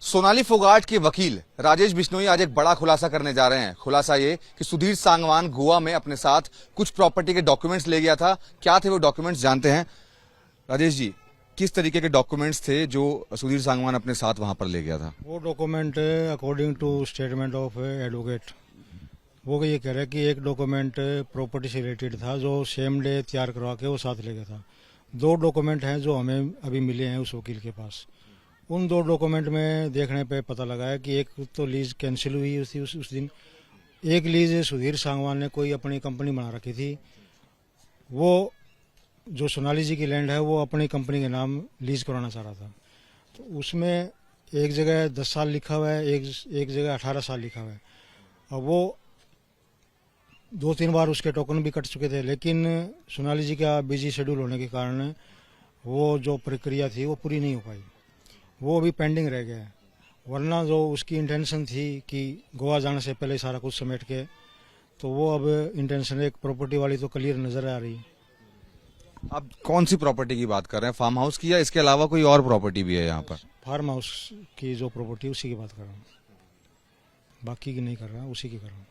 सोनाली फोगाट के वकील राजेश बिश्नोई आज एक बड़ा खुलासा करने जा रहे हैं। खुलासा ये कि सुधीर सांगवान गोवा में अपने साथ कुछ प्रॉपर्टी के डॉक्यूमेंट्स ले गया था। क्या थे वो डॉक्यूमेंट्स, जानते हैं। राजेश जी, किस तरीके के डॉक्यूमेंट्स थे जो सुधीर सांगवान अपने साथ वहां पर ले गया था? वो document according to statement of advocate वो ये कह रहे हैं कि एक डॉक्यूमेंट प्रॉपर्टी से रिलेटेड था जो सेम डे तैयार करवा के वो साथ ले गया था। दो डॉक्यूमेंट हैं जो हमें अभी मिले हैं उस वकील के पास। उन दो डॉक्यूमेंट में देखने पे पता लगा है कि एक तो लीज कैंसिल हुई थी उस दिन। एक लीज सुधीर सांगवान ने कोई अपनी कंपनी बना रखी थी। वो जो सोनाली जी की लैंड है वो अपनी कंपनी के नाम लीज कराना चाह रहा था। तो उसमें एक जगह 10 साल लिखा हुआ है, एक जगह 18 साल लिखा हुआ है। अब वो 2-3 बार उसके टोकन भी कट चुके थे, लेकिन सोनाली जी का बिजी शेड्यूल होने के कारण वो जो प्रक्रिया थी वो पूरी नहीं हो पाई। वो अभी पेंडिंग रह गया है। वरना जो उसकी इंटेंशन थी कि गोवा जाने से पहले सारा कुछ समेट के, तो वो अब इंटेंशन एक प्रॉपर्टी वाली तो क्लियर नजर आ रही है। आप कौन सी प्रॉपर्टी की बात कर रहे हैं? फार्म हाउस की या इसके अलावा कोई और प्रॉपर्टी भी है यहाँ पर? फार्म हाउस की जो प्रॉपर्टी उसी की बात कर रहा हूँ, बाकी की नहीं कर रहा, उसी की कर रहा हूँ।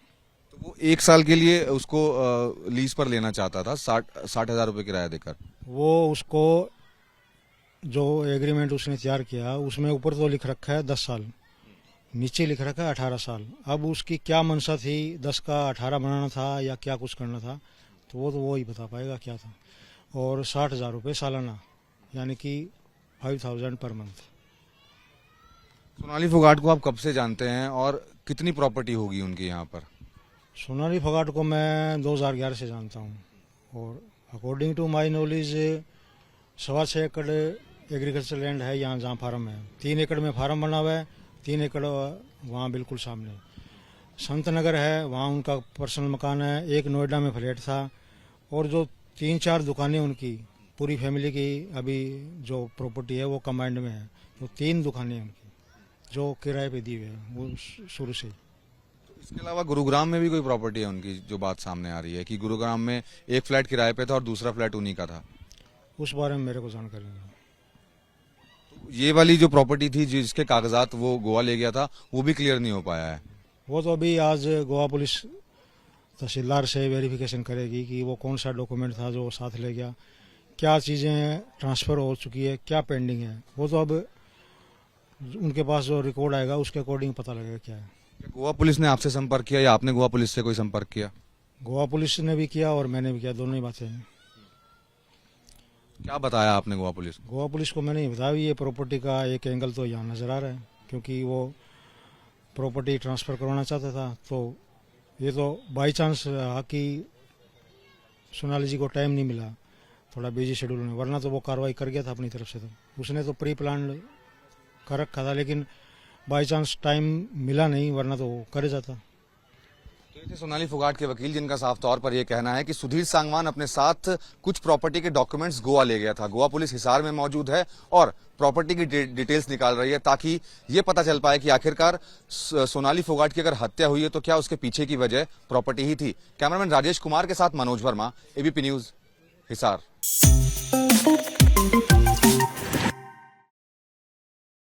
तो वो 1 साल के लिए उसको लीज पर लेना चाहता था, 60,000 रुपए किराया देकर। वो उसको जो एग्रीमेंट उसने तैयार किया उसमें ऊपर तो लिख रखा है 10 साल, नीचे लिख रखा है 18 साल। अब उसकी क्या मंशा थी, 10 का 18 बनाना था या क्या कुछ करना था, तो वो ही बता पाएगा क्या था। और 60,000 रुपये सालाना, यानी कि 5,000 पर मंथ। सोनाली फोगाट को आप कब से जानते हैं और कितनी प्रॉपर्टी होगी उनकी यहाँ पर? सोनाली फोगाट को मैं 2011 से जानता हूँ और अकॉर्डिंग टू माई नॉलेज 6.25 एकड़ एग्रीकल्चर लैंड है यहाँ जहाँ फार्म है। 3 एकड़ में फार्म बना हुआ है, 3 एकड़ वहाँ बिल्कुल सामने संत नगर है, वहाँ उनका पर्सनल मकान है। एक नोएडा में फ्लैट था और जो 3-4 दुकानें उनकी पूरी फैमिली की अभी जो प्रॉपर्टी है वो कमांड में है। तो 3 दुकानें उनकी जो किराए पे दी हुई है वो शुरू से। इसके अलावा गुरुग्राम में भी कोई प्रॉपर्टी है उनकी, जो बात सामने आ रही है कि गुरुग्राम में एक फ्लैट किराए पे था और दूसरा फ्लैट उन्हीं का था? उस बारे में मेरे को जानकारी नहीं। तो ये वाली जो प्रॉपर्टी थी जिसके कागजात वो गोवा ले गया था, वो भी क्लियर नहीं हो पाया है। वो तो अभी आज गोवा पुलिस तहसीलदार से वेरिफिकेशन करेगी कि वो कौन सा डॉक्यूमेंट था जो साथ ले गया, क्या चीज़ें ट्रांसफ़र हो चुकी है, क्या पेंडिंग है। वो तो अब उनके पास जो रिकॉर्ड आएगा उसके अकॉर्डिंग पता लगेगा क्या है। गोवा पुलिस ने आपसे संपर्क किया या आपने गोवा पुलिस से कोई संपर्क किया? गोवा पुलिस ने भी किया और मैंने भी किया, दोनों ही बातें हैं। क्या बताया आपने गोवा पुलिस को? गोवा पुलिस को मैंने ये बताया ये प्रॉपर्टी का एक एंगल तो यहाँ नज़र आ रहा है, क्योंकि वो प्रॉपर्टी ट्रांसफ़र करवाना चाहता था। तो ये तो बाई चांस कि सोनाली जी को टाइम नहीं मिला, थोड़ा बिजी शेड्यूल में, वरना तो वो कार्रवाई कर गया था अपनी तरफ से। तो उसने तो प्री प्लान कर रखा था, लेकिन बाई चांस टाइम मिला नहीं, वरना तो वो कर जाता। तो ये थे सोनाली फोगाट के वकील, जिनका साफ तौर पर यह कहना है कि सुधीर सांगवान अपने साथ कुछ प्रॉपर्टी के डॉक्यूमेंट्स गोवा ले गया था। गोवा पुलिस हिसार में मौजूद है और प्रॉपर्टी की डिटेल्स निकाल रही है ताकि ये पता चल पाए कि आखिरकार सोनाली फोगाट की अगर हत्या हुई है तो क्या उसके पीछे की वजह प्रॉपर्टी ही थी। कैमरामैन राजेश कुमार के साथ मनोज वर्मा, एबीपी न्यूज, हिसार।